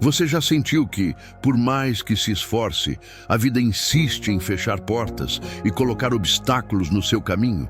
Você já sentiu que, por mais que se esforce, a vida insiste em fechar portas e colocar obstáculos no seu caminho?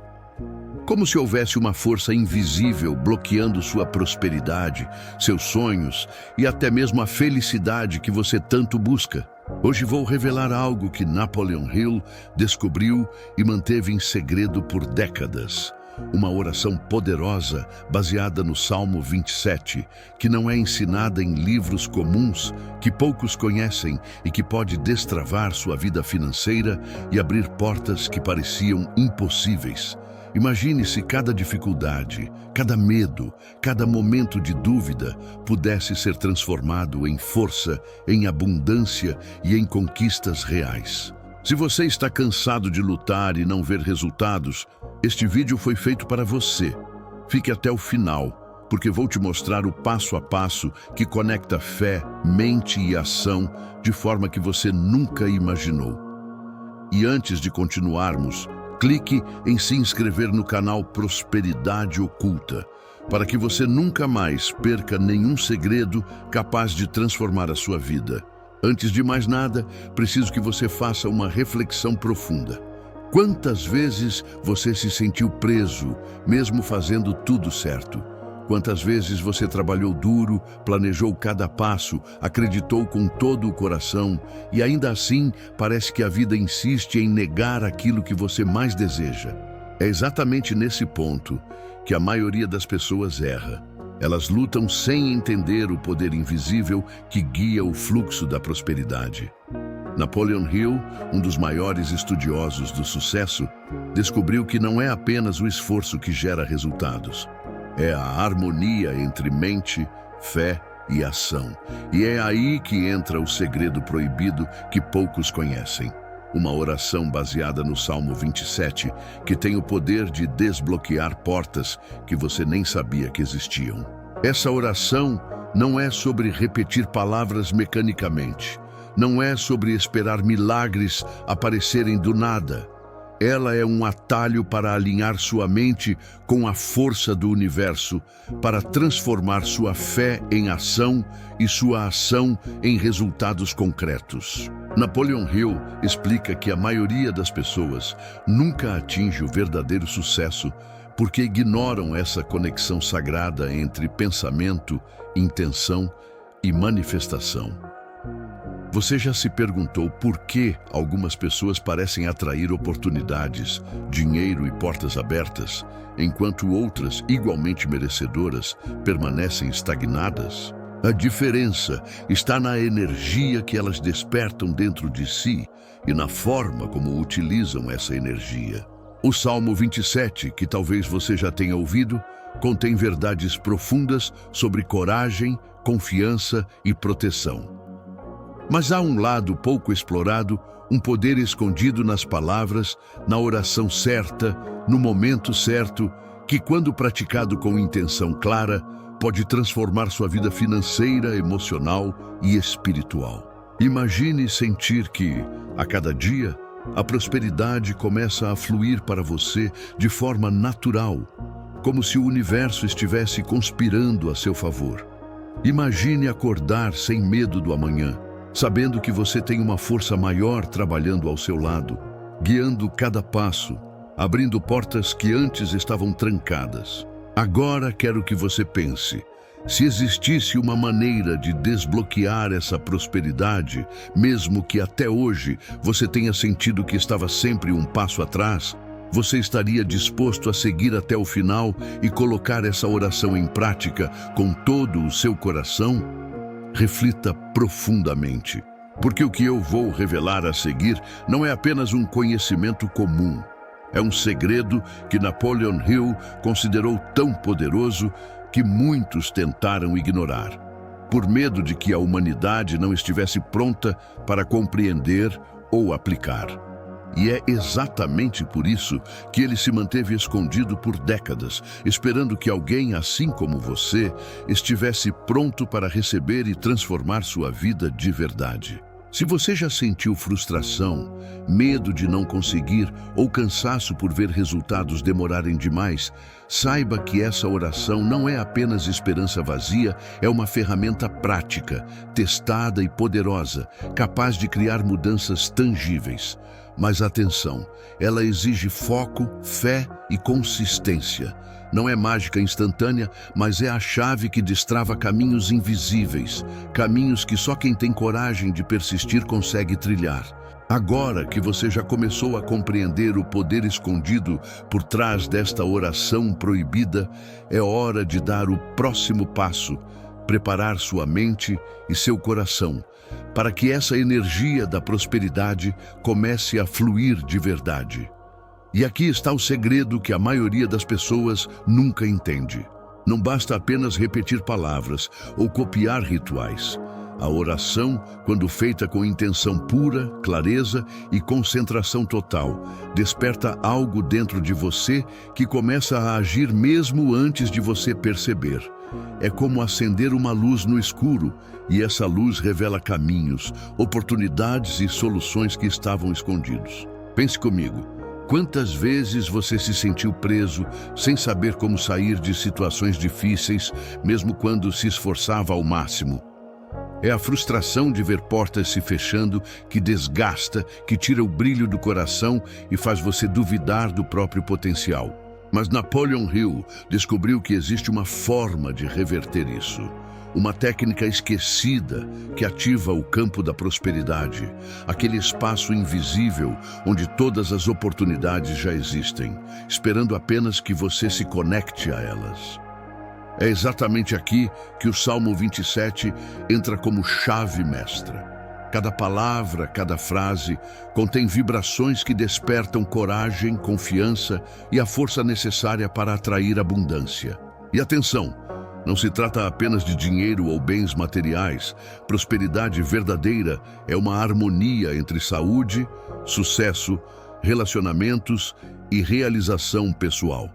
Como se houvesse uma força invisível bloqueando sua prosperidade, seus sonhos e até mesmo a felicidade que você tanto busca. Hoje vou revelar algo que Napoleon Hill descobriu e manteve em segredo por décadas. Uma oração poderosa baseada no Salmo 27, que não é ensinada em livros comuns, que poucos conhecem e que pode destravar sua vida financeira e abrir portas que pareciam impossíveis. Imagine se cada dificuldade, cada medo, cada momento de dúvida pudesse ser transformado em força, em abundância e em conquistas reais. Se você está cansado de lutar e não ver resultados, este vídeo foi feito para você. Fique até o final, porque vou te mostrar o passo a passo que conecta fé, mente e ação de forma que você nunca imaginou. E antes de continuarmos, clique em se inscrever no canal Prosperidade Oculta, para que você nunca mais perca nenhum segredo capaz de transformar a sua vida. Antes de mais nada, preciso que você faça uma reflexão profunda. Quantas vezes você se sentiu preso, mesmo fazendo tudo certo? Quantas vezes você trabalhou duro, planejou cada passo, acreditou com todo o coração e ainda assim parece que a vida insiste em negar aquilo que você mais deseja? É exatamente nesse ponto que a maioria das pessoas erra. Elas lutam sem entender o poder invisível que guia o fluxo da prosperidade. Napoleon Hill, um dos maiores estudiosos do sucesso, descobriu que não é apenas o esforço que gera resultados. É a harmonia entre mente, fé e ação. E é aí que entra o segredo proibido que poucos conhecem. Uma oração baseada no Salmo 27, que tem o poder de desbloquear portas que você nem sabia que existiam. Essa oração não é sobre repetir palavras mecanicamente. Não é sobre esperar milagres aparecerem do nada. Ela é um atalho para alinhar sua mente com a força do universo, para transformar sua fé em ação e sua ação em resultados concretos. Napoleon Hill explica que a maioria das pessoas nunca atinge o verdadeiro sucesso porque ignoram essa conexão sagrada entre pensamento, intenção e manifestação. Você já se perguntou por que algumas pessoas parecem atrair oportunidades, dinheiro e portas abertas, enquanto outras, igualmente merecedoras, permanecem estagnadas? A diferença está na energia que elas despertam dentro de si e na forma como utilizam essa energia. O Salmo 27, que talvez você já tenha ouvido, contém verdades profundas sobre coragem, confiança e proteção. Mas há um lado pouco explorado, um poder escondido nas palavras, na oração certa, no momento certo, que quando praticado com intenção clara, pode transformar sua vida financeira, emocional e espiritual. Imagine sentir que, a cada dia, a prosperidade começa a fluir para você de forma natural, como se o universo estivesse conspirando a seu favor. Imagine acordar sem medo do amanhã, sabendo que você tem uma força maior trabalhando ao seu lado, guiando cada passo, abrindo portas que antes estavam trancadas. Agora quero que você pense, se existisse uma maneira de desbloquear essa prosperidade, mesmo que até hoje você tenha sentido que estava sempre um passo atrás, você estaria disposto a seguir até o final e colocar essa oração em prática com todo o seu coração? Reflita profundamente, porque o que eu vou revelar a seguir não é apenas um conhecimento comum. É um segredo que Napoleon Hill considerou tão poderoso que muitos tentaram ignorar, por medo de que a humanidade não estivesse pronta para compreender ou aplicar. E é exatamente por isso que ele se manteve escondido por décadas, esperando que alguém, assim como você, estivesse pronto para receber e transformar sua vida de verdade. Se você já sentiu frustração, medo de não conseguir ou cansaço por ver resultados demorarem demais, saiba que essa oração não é apenas esperança vazia, é uma ferramenta prática, testada e poderosa, capaz de criar mudanças tangíveis. Mas atenção, ela exige foco, fé e consistência. Não é mágica instantânea, mas é a chave que destrava caminhos invisíveis, caminhos que só quem tem coragem de persistir consegue trilhar. Agora que você já começou a compreender o poder escondido por trás desta oração proibida, é hora de dar o próximo passo, preparar sua mente e seu coração, para que essa energia da prosperidade comece a fluir de verdade. E aqui está o segredo que a maioria das pessoas nunca entende. Não basta apenas repetir palavras ou copiar rituais. A oração, quando feita com intenção pura, clareza e concentração total, desperta algo dentro de você que começa a agir mesmo antes de você perceber. É como acender uma luz no escuro, e essa luz revela caminhos, oportunidades e soluções que estavam escondidos. Pense comigo. Quantas vezes você se sentiu preso, sem saber como sair de situações difíceis, mesmo quando se esforçava ao máximo? É a frustração de ver portas se fechando que desgasta, que tira o brilho do coração e faz você duvidar do próprio potencial. Mas Napoleon Hill descobriu que existe uma forma de reverter isso. Uma técnica esquecida que ativa o campo da prosperidade, aquele espaço invisível onde todas as oportunidades já existem, esperando apenas que você se conecte a elas. É exatamente aqui que o Salmo 27 entra como chave mestra. Cada palavra, cada frase contém vibrações que despertam coragem, confiança e a força necessária para atrair abundância. E atenção! Não se trata apenas de dinheiro ou bens materiais. Prosperidade verdadeira é uma harmonia entre saúde, sucesso, relacionamentos e realização pessoal.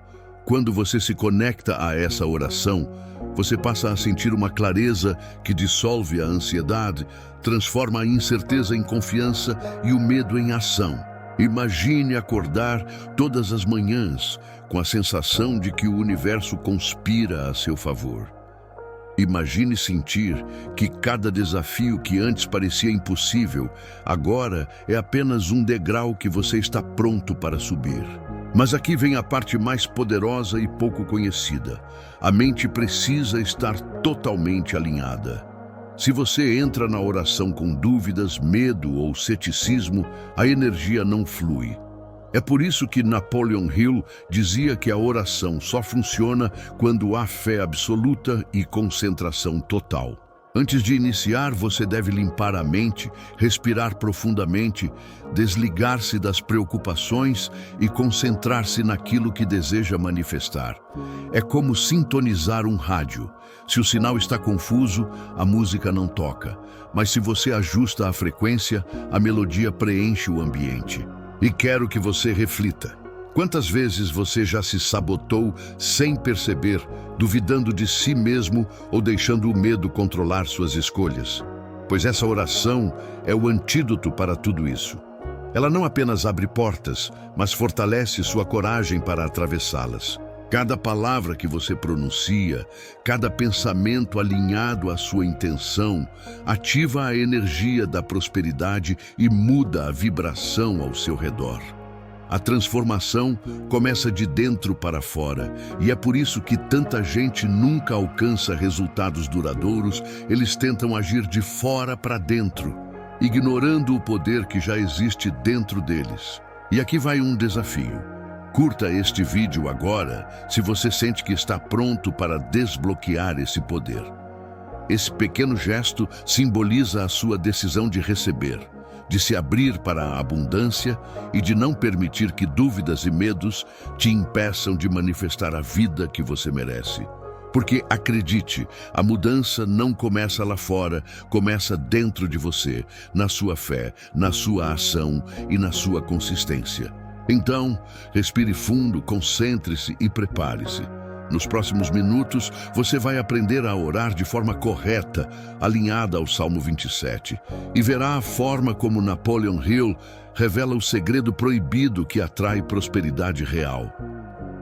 Quando você se conecta a essa oração, você passa a sentir uma clareza que dissolve a ansiedade, transforma a incerteza em confiança e o medo em ação. Imagine acordar todas as manhãs com a sensação de que o universo conspira a seu favor. Imagine sentir que cada desafio que antes parecia impossível, agora é apenas um degrau que você está pronto para subir. Mas aqui vem a parte mais poderosa e pouco conhecida. A mente precisa estar totalmente alinhada. Se você entra na oração com dúvidas, medo ou ceticismo, a energia não flui. É por isso que Napoleon Hill dizia que a oração só funciona quando há fé absoluta e concentração total. Antes de iniciar, você deve limpar a mente, respirar profundamente, desligar-se das preocupações e concentrar-se naquilo que deseja manifestar. É como sintonizar um rádio. Se o sinal está confuso, a música não toca. Mas se você ajusta a frequência, a melodia preenche o ambiente. E quero que você reflita. Quantas vezes você já se sabotou sem perceber, duvidando de si mesmo ou deixando o medo controlar suas escolhas? Pois essa oração é o antídoto para tudo isso. Ela não apenas abre portas, mas fortalece sua coragem para atravessá-las. Cada palavra que você pronuncia, cada pensamento alinhado à sua intenção, ativa a energia da prosperidade e muda a vibração ao seu redor. A transformação começa de dentro para fora, e é por isso que tanta gente nunca alcança resultados duradouros. Eles tentam agir de fora para dentro, ignorando o poder que já existe dentro deles. E aqui vai um desafio. Curta este vídeo agora se você sente que está pronto para desbloquear esse poder. Esse pequeno gesto simboliza a sua decisão de receber, de se abrir para a abundância e de não permitir que dúvidas e medos te impeçam de manifestar a vida que você merece. Porque, acredite, a mudança não começa lá fora, começa dentro de você, na sua fé, na sua ação e na sua consistência. Então, respire fundo, concentre-se e prepare-se. Nos próximos minutos, você vai aprender a orar de forma correta, alinhada ao Salmo 27, e verá a forma como Napoleon Hill revela o segredo proibido que atrai prosperidade real.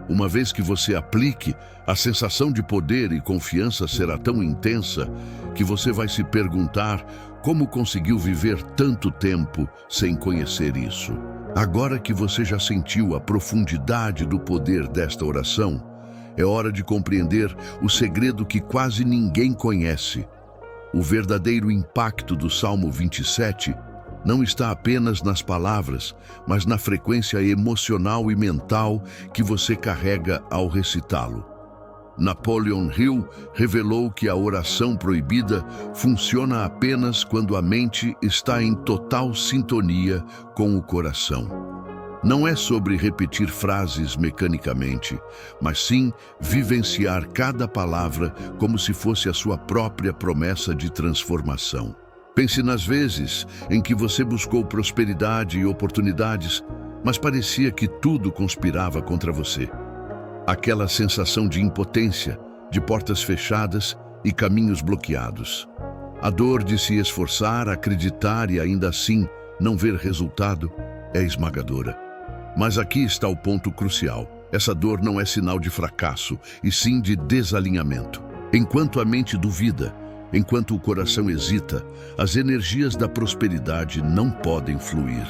Uma vez que você aplique, a sensação de poder e confiança será tão intensa que você vai se perguntar como conseguiu viver tanto tempo sem conhecer isso. Agora que você já sentiu a profundidade do poder desta oração, é hora de compreender o segredo que quase ninguém conhece. O verdadeiro impacto do Salmo 27 não está apenas nas palavras, mas na frequência emocional e mental que você carrega ao recitá-lo. Napoleon Hill revelou que a oração proibida funciona apenas quando a mente está em total sintonia com o coração. Não é sobre repetir frases mecanicamente, mas sim vivenciar cada palavra como se fosse a sua própria promessa de transformação. Pense nas vezes em que você buscou prosperidade e oportunidades, mas parecia que tudo conspirava contra você. Aquela sensação de impotência, de portas fechadas e caminhos bloqueados. A dor de se esforçar, acreditar e ainda assim não ver resultado é esmagadora. Mas aqui está o ponto crucial. Essa dor não é sinal de fracasso, e sim de desalinhamento. Enquanto a mente duvida, enquanto o coração hesita, as energias da prosperidade não podem fluir.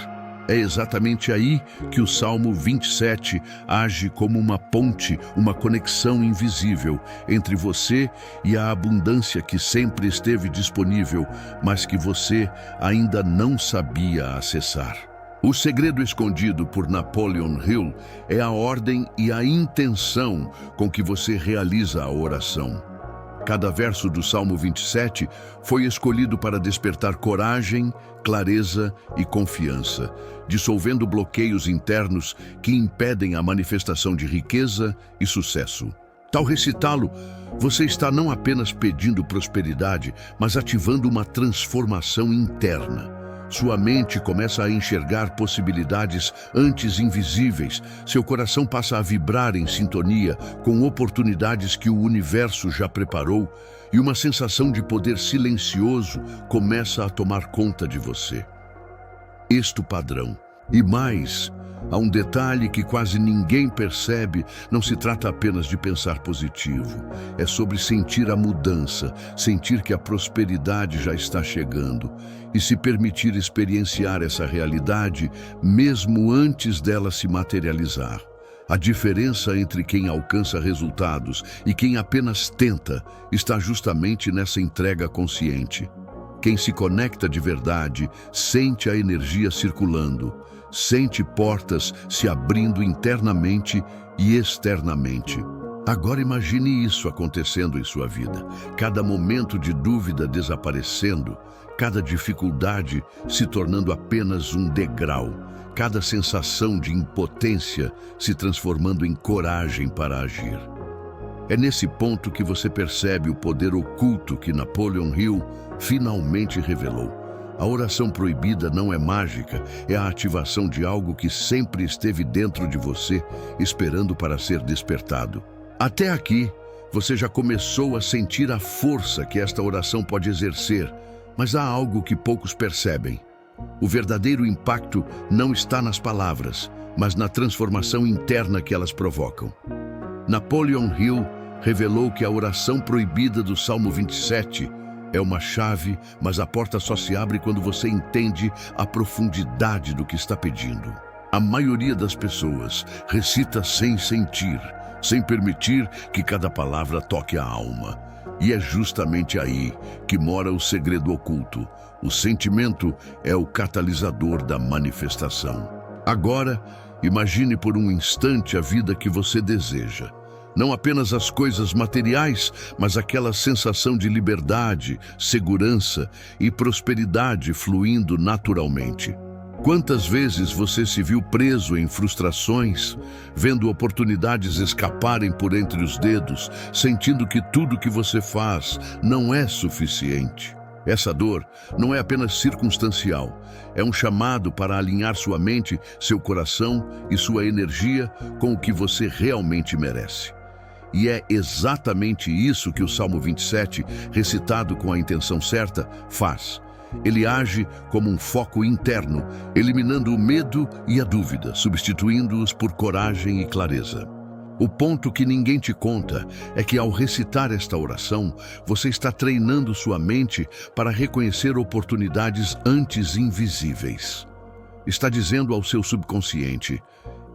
É exatamente aí que o Salmo 27 age como uma ponte, uma conexão invisível entre você e a abundância que sempre esteve disponível, mas que você ainda não sabia acessar. O segredo escondido por Napoleon Hill é a ordem e a intenção com que você realiza a oração. Cada verso do Salmo 27 foi escolhido para despertar coragem, clareza e confiança, dissolvendo bloqueios internos que impedem a manifestação de riqueza e sucesso. Ao recitá-lo, você está não apenas pedindo prosperidade, mas ativando uma transformação interna. Sua mente começa a enxergar possibilidades antes invisíveis. Seu coração passa a vibrar em sintonia com oportunidades que o universo já preparou e uma sensação de poder silencioso começa a tomar conta de você. Este padrão. E mais, há um detalhe que quase ninguém percebe, não se trata apenas de pensar positivo. É sobre sentir a mudança, sentir que a prosperidade já está chegando e se permitir experienciar essa realidade mesmo antes dela se materializar. A diferença entre quem alcança resultados e quem apenas tenta está justamente nessa entrega consciente. Quem se conecta de verdade sente a energia circulando, sente portas se abrindo internamente e externamente. Agora imagine isso acontecendo em sua vida. Cada momento de dúvida desaparecendo, cada dificuldade se tornando apenas um degrau, cada sensação de impotência se transformando em coragem para agir. É nesse ponto que você percebe o poder oculto que Napoleon Hill finalmente revelou. A oração proibida não é mágica, é a ativação de algo que sempre esteve dentro de você, esperando para ser despertado. Até aqui, você já começou a sentir a força que esta oração pode exercer, mas há algo que poucos percebem. O verdadeiro impacto não está nas palavras, mas na transformação interna que elas provocam. Napoleon Hill revelou que a oração proibida do Salmo 27 é uma chave, mas a porta só se abre quando você entende a profundidade do que está pedindo. A maioria das pessoas recita sem sentir, sem permitir que cada palavra toque a alma. E é justamente aí que mora o segredo oculto. O sentimento é o catalisador da manifestação. Agora, imagine por um instante a vida que você deseja. Não apenas as coisas materiais, mas aquela sensação de liberdade, segurança e prosperidade fluindo naturalmente. Quantas vezes você se viu preso em frustrações, vendo oportunidades escaparem por entre os dedos, sentindo que tudo que você faz não é suficiente? Essa dor não é apenas circunstancial, é um chamado para alinhar sua mente, seu coração e sua energia com o que você realmente merece. E é exatamente isso que o Salmo 27, recitado com a intenção certa, faz. Ele age como um foco interno, eliminando o medo e a dúvida, substituindo-os por coragem e clareza. O ponto que ninguém te conta é que, ao recitar esta oração, você está treinando sua mente para reconhecer oportunidades antes invisíveis. Está dizendo ao seu subconsciente: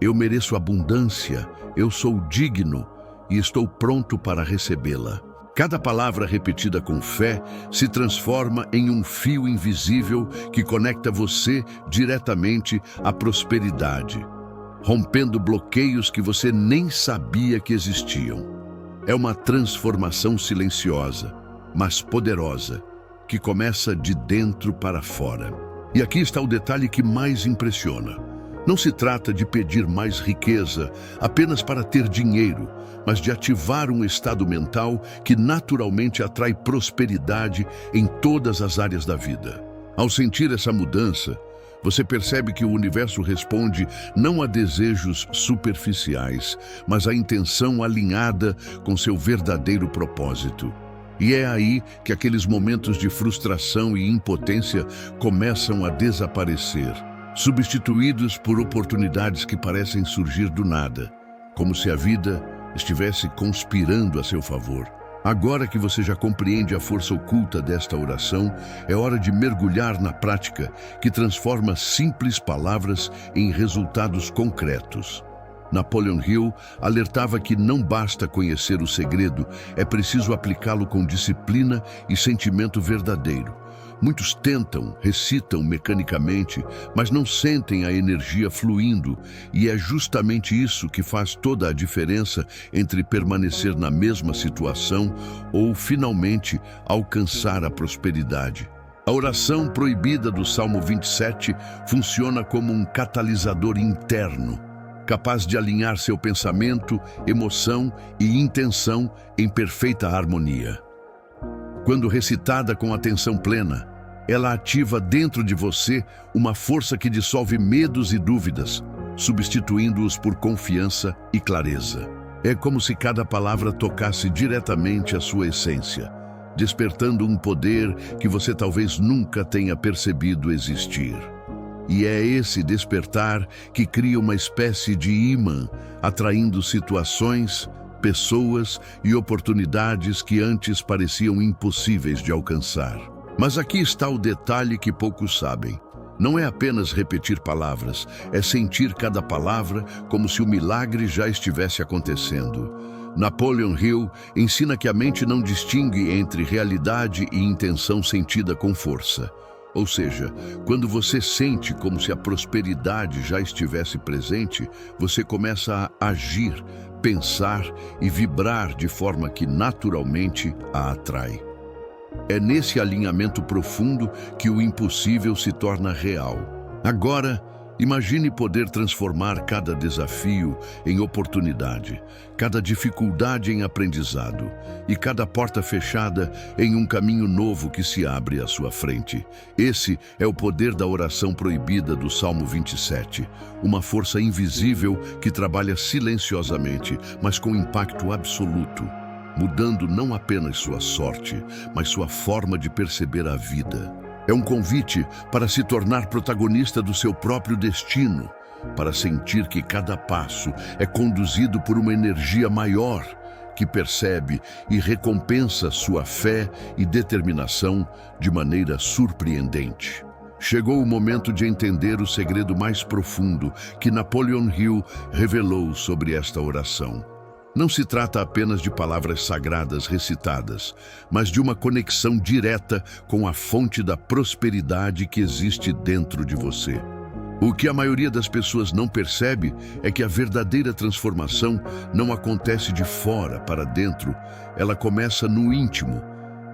eu mereço abundância, eu sou digno e estou pronto para recebê-la. Cada palavra repetida com fé se transforma em um fio invisível que conecta você diretamente à prosperidade, rompendo bloqueios que você nem sabia que existiam. É uma transformação silenciosa, mas poderosa, que começa de dentro para fora. E aqui está o detalhe que mais impressiona. Não se trata de pedir mais riqueza apenas para ter dinheiro, mas de ativar um estado mental que naturalmente atrai prosperidade em todas as áreas da vida. Ao sentir essa mudança, você percebe que o universo responde não a desejos superficiais, mas à intenção alinhada com seu verdadeiro propósito. E é aí que aqueles momentos de frustração e impotência começam a desaparecer, substituídos por oportunidades que parecem surgir do nada, como se a vida estivesse conspirando a seu favor. Agora que você já compreende a força oculta desta oração, é hora de mergulhar na prática que transforma simples palavras em resultados concretos. Napoleon Hill alertava que não basta conhecer o segredo, é preciso aplicá-lo com disciplina e sentimento verdadeiro. Muitos tentam, recitam mecanicamente, mas não sentem a energia fluindo, e é justamente isso que faz toda a diferença entre permanecer na mesma situação ou finalmente alcançar a prosperidade. A oração proibida do Salmo 27 funciona como um catalisador interno, capaz de alinhar seu pensamento, emoção e intenção em perfeita harmonia. Quando recitada com atenção plena, ela ativa dentro de você uma força que dissolve medos e dúvidas, substituindo-os por confiança e clareza. É como se cada palavra tocasse diretamente a sua essência, despertando um poder que você talvez nunca tenha percebido existir. E é esse despertar que cria uma espécie de ímã, atraindo situações, pessoas e oportunidades que antes pareciam impossíveis de alcançar. Mas aqui está o detalhe que poucos sabem. Não é apenas repetir palavras, é sentir cada palavra como se o milagre já estivesse acontecendo. Napoleon Hill ensina que a mente não distingue entre realidade e intenção sentida com força. Ou seja, quando você sente como se a prosperidade já estivesse presente, você começa a agir, pensar e vibrar de forma que naturalmente a atrai. É nesse alinhamento profundo que o impossível se torna real. Agora, imagine poder transformar cada desafio em oportunidade, cada dificuldade em aprendizado e cada porta fechada em um caminho novo que se abre à sua frente. Esse é o poder da oração proibida do Salmo 27, uma força invisível que trabalha silenciosamente, mas com impacto absoluto, mudando não apenas sua sorte, mas sua forma de perceber a vida. É um convite para se tornar protagonista do seu próprio destino, para sentir que cada passo é conduzido por uma energia maior, que percebe e recompensa sua fé e determinação de maneira surpreendente. Chegou o momento de entender o segredo mais profundo que Napoleon Hill revelou sobre esta oração. Não se trata apenas de palavras sagradas recitadas, mas de uma conexão direta com a fonte da prosperidade que existe dentro de você. O que a maioria das pessoas não percebe é que a verdadeira transformação não acontece de fora para dentro, ela começa no íntimo,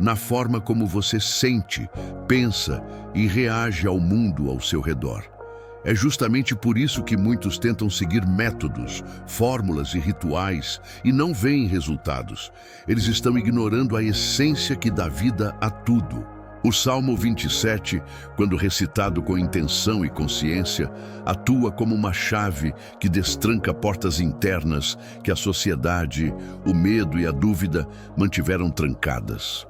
na forma como você sente, pensa e reage ao mundo ao seu redor. É justamente por isso que muitos tentam seguir métodos, fórmulas e rituais e não veem resultados. Eles estão ignorando a essência que dá vida a tudo. O Salmo 27, quando recitado com intenção e consciência, atua como uma chave que destranca portas internas que a sociedade, o medo e a dúvida mantiveram trancadas.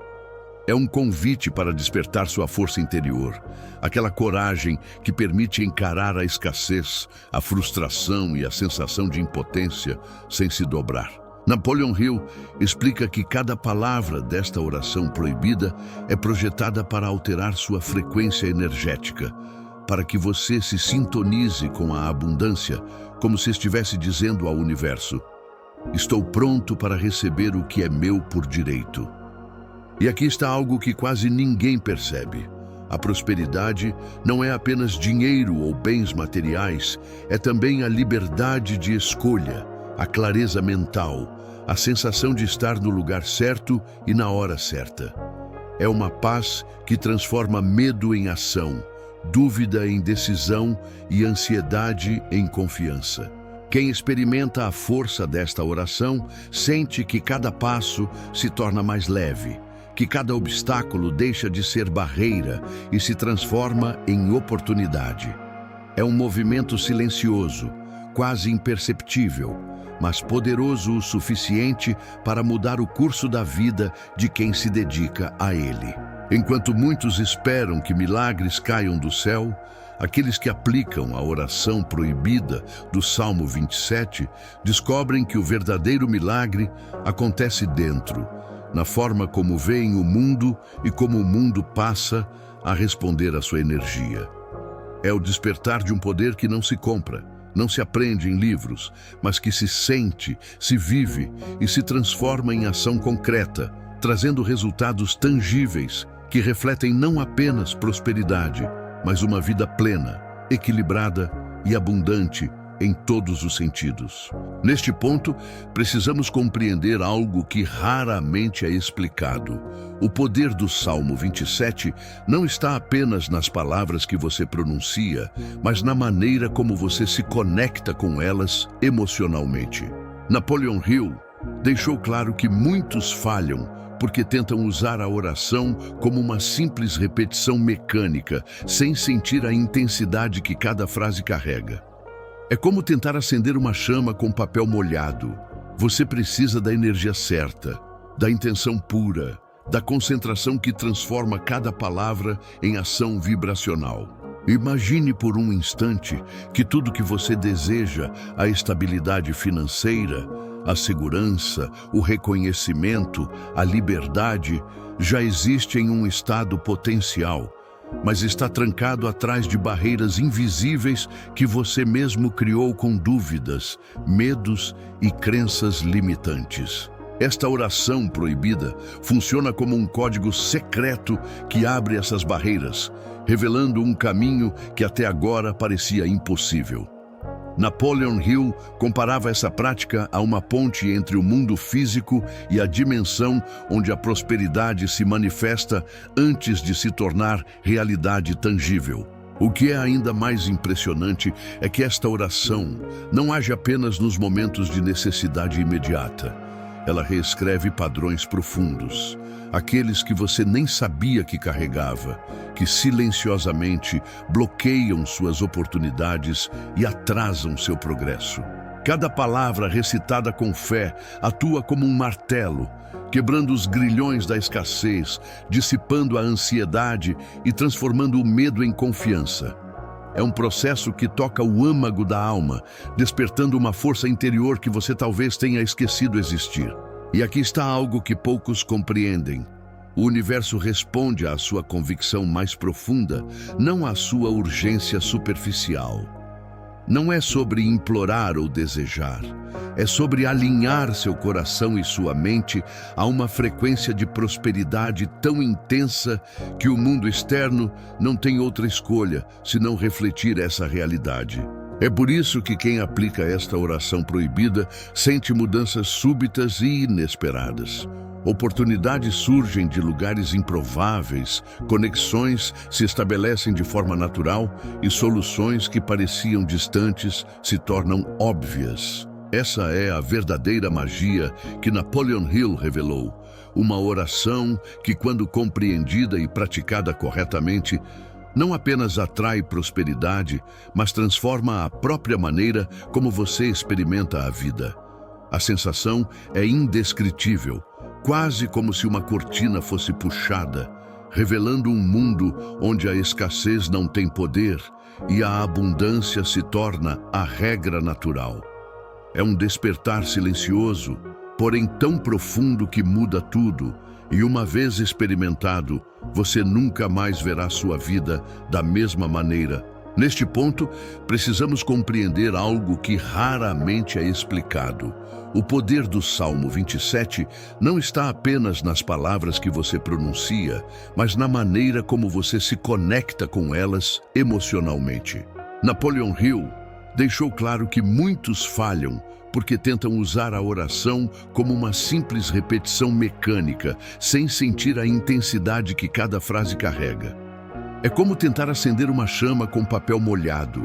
É um convite para despertar sua força interior, aquela coragem que permite encarar a escassez, a frustração e a sensação de impotência sem se dobrar. Napoleon Hill explica que cada palavra desta oração proibida é projetada para alterar sua frequência energética, para que você se sintonize com a abundância, como se estivesse dizendo ao universo: estou pronto para receber o que é meu por direito. E aqui está algo que quase ninguém percebe. A prosperidade não é apenas dinheiro ou bens materiais, é também a liberdade de escolha, a clareza mental, a sensação de estar no lugar certo e na hora certa. É uma paz que transforma medo em ação, dúvida em decisão e ansiedade em confiança. Quem experimenta a força desta oração sente que cada passo se torna mais leve, que cada obstáculo deixa de ser barreira e se transforma em oportunidade. É um movimento silencioso, quase imperceptível, mas poderoso o suficiente para mudar o curso da vida de quem se dedica a ele. Enquanto muitos esperam que milagres caiam do céu, aqueles que aplicam a oração proibida do Salmo 27 descobrem que o verdadeiro milagre acontece dentro, na forma como veem o mundo e como o mundo passa a responder à sua energia. É o despertar de um poder que não se compra, não se aprende em livros, mas que se sente, se vive e se transforma em ação concreta, trazendo resultados tangíveis que refletem não apenas prosperidade, mas uma vida plena, equilibrada e abundante em todos os sentidos. Neste ponto, precisamos compreender algo que raramente é explicado. O poder do Salmo 27 não está apenas nas palavras que você pronuncia, mas na maneira como você se conecta com elas emocionalmente. Napoleon Hill deixou claro que muitos falham porque tentam usar a oração como uma simples repetição mecânica, sem sentir a intensidade que cada frase carrega. É como tentar acender uma chama com papel molhado. Você precisa da energia certa, da intenção pura, da concentração que transforma cada palavra em ação vibracional. Imagine por um instante que tudo que você deseja, a estabilidade financeira, a segurança, o reconhecimento, a liberdade, já existe em um estado potencial, mas está trancado atrás de barreiras invisíveis que você mesmo criou com dúvidas, medos e crenças limitantes. Esta oração proibida funciona como um código secreto que abre essas barreiras, revelando um caminho que até agora parecia impossível. Napoleon Hill comparava essa prática a uma ponte entre o mundo físico e a dimensão onde a prosperidade se manifesta antes de se tornar realidade tangível. O que é ainda mais impressionante é que esta oração não age apenas nos momentos de necessidade imediata. Ela reescreve padrões profundos, aqueles que você nem sabia que carregava, que silenciosamente bloqueiam suas oportunidades e atrasam seu progresso. Cada palavra recitada com fé atua como um martelo, quebrando os grilhões da escassez, dissipando a ansiedade e transformando o medo em confiança. É um processo que toca o âmago da alma, despertando uma força interior que você talvez tenha esquecido existir. E aqui está algo que poucos compreendem. O universo responde à sua convicção mais profunda, não à sua urgência superficial. Não é sobre implorar ou desejar, é sobre alinhar seu coração e sua mente a uma frequência de prosperidade tão intensa que o mundo externo não tem outra escolha senão refletir essa realidade. É por isso que quem aplica esta oração proibida sente mudanças súbitas e inesperadas. Oportunidades surgem de lugares improváveis, conexões se estabelecem de forma natural e soluções que pareciam distantes se tornam óbvias. Essa é a verdadeira magia que Napoleon Hill revelou. Uma oração que, quando compreendida e praticada corretamente, não apenas atrai prosperidade, mas transforma a própria maneira como você experimenta a vida. A sensação é indescritível, quase como se uma cortina fosse puxada, revelando um mundo onde a escassez não tem poder e a abundância se torna a regra natural. É um despertar silencioso, porém tão profundo que muda tudo, e uma vez experimentado, você nunca mais verá sua vida da mesma maneira. Neste ponto, precisamos compreender algo que raramente é explicado. O poder do Salmo 27 não está apenas nas palavras que você pronuncia, mas na maneira como você se conecta com elas emocionalmente. Napoleon Hill deixou claro que muitos falham porque tentam usar a oração como uma simples repetição mecânica, sem sentir a intensidade que cada frase carrega. É como tentar acender uma chama com papel molhado.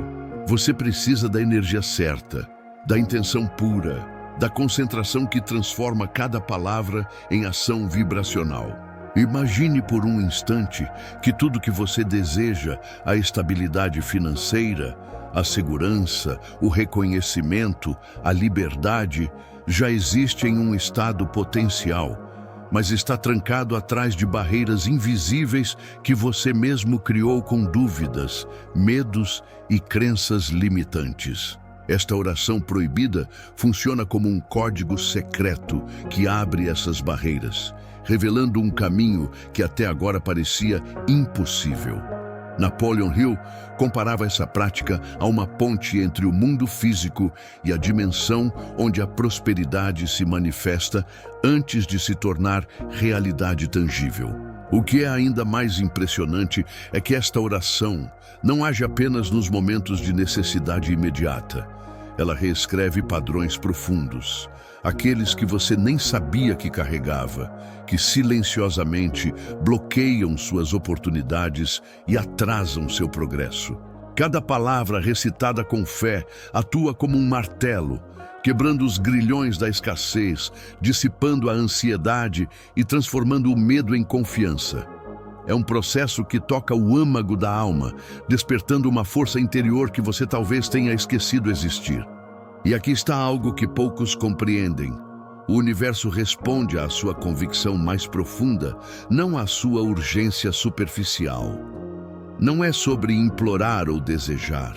Você precisa da energia certa, da intenção pura, da concentração que transforma cada palavra em ação vibracional. Imagine por um instante que tudo que você deseja, a estabilidade financeira, a segurança, o reconhecimento, a liberdade, já existe em um estado potencial, mas está trancado atrás de barreiras invisíveis que você mesmo criou com dúvidas, medos e crenças limitantes. Esta oração proibida funciona como um código secreto que abre essas barreiras, revelando um caminho que até agora parecia impossível. Napoleon Hill comparava essa prática a uma ponte entre o mundo físico e a dimensão onde a prosperidade se manifesta antes de se tornar realidade tangível. O que é ainda mais impressionante é que esta oração não age apenas nos momentos de necessidade imediata. Ela reescreve padrões profundos, aqueles que você nem sabia que carregava, que silenciosamente bloqueiam suas oportunidades e atrasam seu progresso. Cada palavra recitada com fé atua como um martelo, quebrando os grilhões da escassez, dissipando a ansiedade e transformando o medo em confiança. É um processo que toca o âmago da alma, despertando uma força interior que você talvez tenha esquecido existir. E aqui está algo que poucos compreendem. O universo responde à sua convicção mais profunda, não à sua urgência superficial. Não é sobre implorar ou desejar.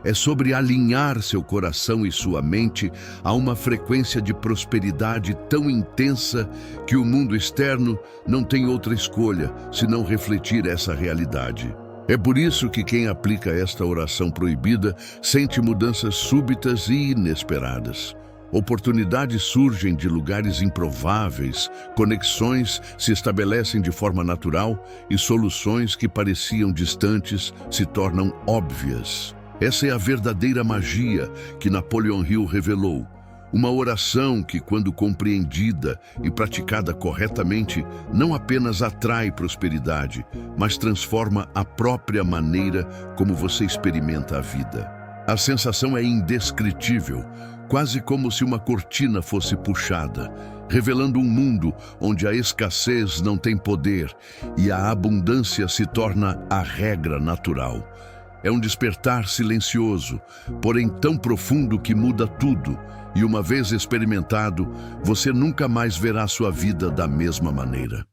É sobre alinhar seu coração e sua mente a uma frequência de prosperidade tão intensa que o mundo externo não tem outra escolha senão refletir essa realidade. É por isso que quem aplica esta oração proibida sente mudanças súbitas e inesperadas. Oportunidades surgem de lugares improváveis, conexões se estabelecem de forma natural e soluções que pareciam distantes se tornam óbvias. Essa é a verdadeira magia que Napoleon Hill revelou. Uma oração que, quando compreendida e praticada corretamente, não apenas atrai prosperidade, mas transforma a própria maneira como você experimenta a vida. A sensação é indescritível, quase como se uma cortina fosse puxada, revelando um mundo onde a escassez não tem poder e a abundância se torna a regra natural. É um despertar silencioso, porém tão profundo que muda tudo, e uma vez experimentado, você nunca mais verá sua vida da mesma maneira.